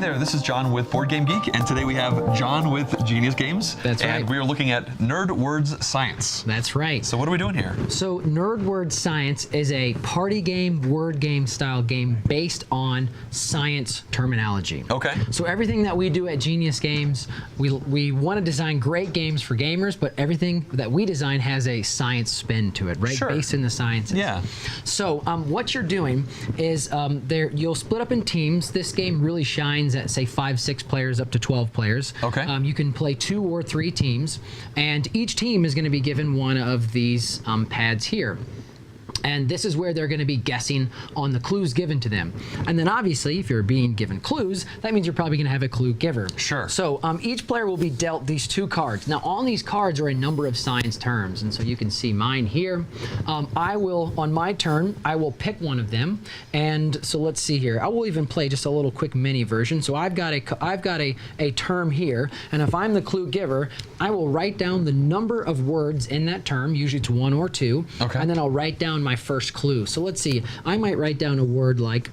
there, this is John with Board Game Geek, and today we have John with Genius Games. That's right. And we are looking at Nerd Words Science. That's right. So what are we doing here? So Nerd Word Science is a party game, word game style game based on science terminology. Okay. So everything that we do at Genius Games, we want to design great games for gamers, but everything that we design has a science spin to it, right? Sure. Based in the sciences. Yeah. So what you're doing is you'll split up in teams. This game really shines at, say, 5-6 players up to 12 players. Okay. You can play 2 or 3 teams, and each team is going to be given one of these pads here. And this is where they're going to be guessing on the clues given to them. And then obviously, if you're being given clues, that means you're probably going to have a clue giver. Sure. So each player will be dealt these 2 cards. Now, on these cards are a number of science terms. And so you can see mine here. I will, on my turn, I will pick one of them. And so let's see here. I will even play just a little quick mini version. So I've got a term here. And if I'm the clue giver, I will write down the number of words in that term. Usually it's 1 or 2. Okay. And then I'll write down my first clue. So let's see, I might write down a word like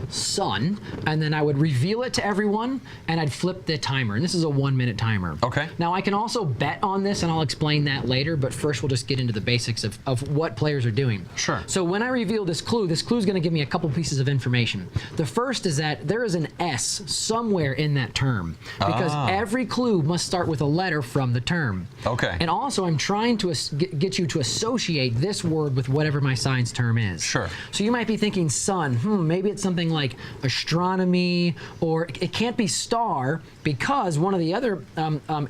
sun, and then I would reveal it to everyone, and I'd flip the timer. And this is a 1-minute timer. Okay. Now I can also bet on this, and I'll explain that later, but first we'll just get into the basics of what players are doing. Sure. So when I reveal this clue is going to give me a couple pieces of information. The first is that there is an S somewhere in that term, because every clue must start with a letter from the term. Okay. And also I'm trying to get you to associate this word with whatever my science term is. Sure. So you might be thinking sun, maybe it's something like astronomy, or it can't be star, because one of the other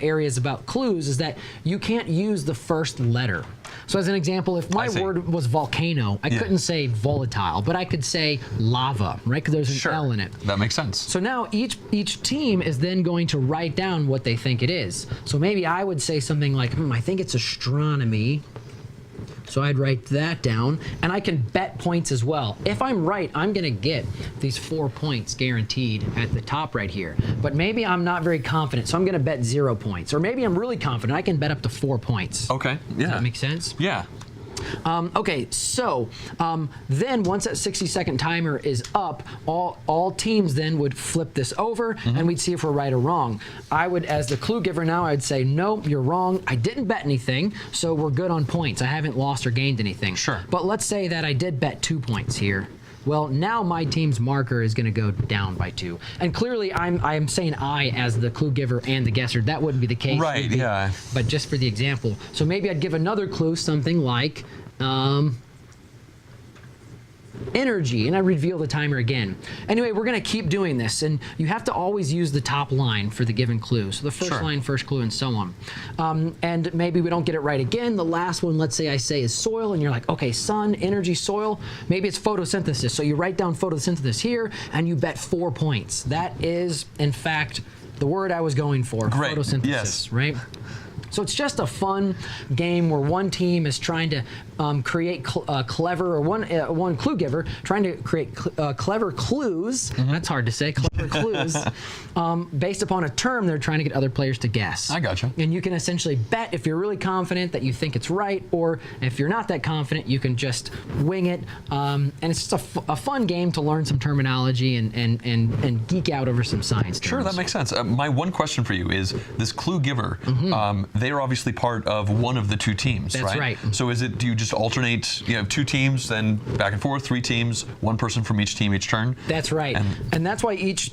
areas about clues is that you can't use the first letter. So as an example, if my word was volcano, I couldn't say volatile, but I could say lava, right? Because there's an L in it. That makes sense. So now each team is then going to write down what they think it is. So maybe I would say something like, I think it's astronomy. So I'd write that down, and I can bet points as well. If I'm right, I'm going to get these 4 points guaranteed at the top right here. But maybe I'm not very confident, so I'm going to bet 0 points. Or maybe I'm really confident. I can bet up to 4 points. Okay. Yeah. Does that make sense? Yeah. Okay, so then once that 60-second timer is up, all teams then would flip this over, and we'd see if we're right or wrong. I would, as the clue giver now, I'd say, no, you're wrong. I didn't bet anything, so we're good on points. I haven't lost or gained anything. Sure. But let's say that I did bet 2 points here. Well, now my team's marker is going to go down by 2. And clearly, I'm saying I as the clue giver and the guesser. That wouldn't be the case. Right, yeah. But just for the example. So maybe I'd give another clue, something like energy, and I reveal the timer again. Anyway, we're going to keep doing this, and you have to always use the top line for the given clue. So the first line, first clue, and so on. And maybe we don't get it right again. The last one, let's say I say is soil, and you're like, okay, sun, energy, soil. Maybe it's photosynthesis. So you write down photosynthesis here, and you bet 4 points. That is, in fact, the word I was going for, photosynthesis, right? So it's just a fun game where one team is trying to create clever, or one clue giver trying to create clever clues. That's hard to say, clever clues, based upon a term they're trying to get other players to guess. I gotcha. And you can essentially bet if you're really confident that you think it's right, or if you're not that confident, you can just wing it. And it's just a fun game to learn some terminology and geek out over some science terms. Sure, that makes sense. My one question for you is, this clue giver, they are obviously part of one of the 2 teams, right? That's right. So do you just alternate, you have 2 teams, then back and forth, 3 teams, 1 person from each team each turn? That's right. And that's why each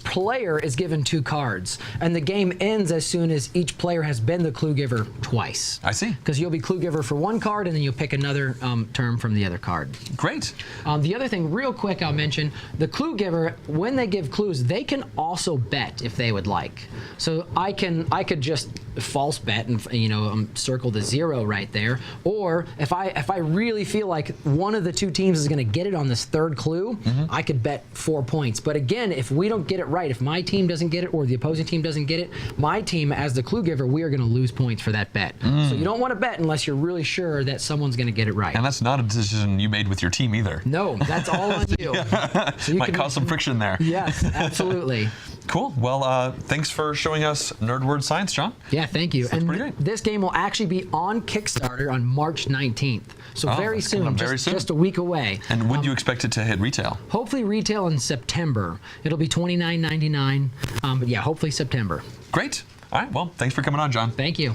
player is given 2 cards, and the game ends as soon as each player has been the clue giver twice. I see. Because you'll be clue giver for 1 card, and then you'll pick another term from the other card. Great. The other thing, real quick, I'll mention, the clue giver, when they give clues, they can also bet if they would like. So I could just false bet and circle the 0 right there, or if I really feel like one of the 2 teams is going to get it on this 3rd clue, I could bet 4 points. But again, if we don't get it right, if my team doesn't get it or the opposing team doesn't get it, my team as the clue giver, we are going to lose points for that bet. So you don't want to bet unless you're really sure that someone's going to get it right. And that's not a decision you made with your team either. No, that's all on you. So you might cause some friction there. Yes, absolutely. Cool. Well, thanks for showing us Nerd Word Science, John. Yeah, thank you. That's and pretty great. This game will actually be on Kickstarter on March 19th. So very that's coming soon, up very soon. just a week away. And when do you expect it to hit retail? Hopefully retail in September. It'll be $29.99. But yeah, hopefully September. Great. All right. Well, thanks for coming on, John. Thank you.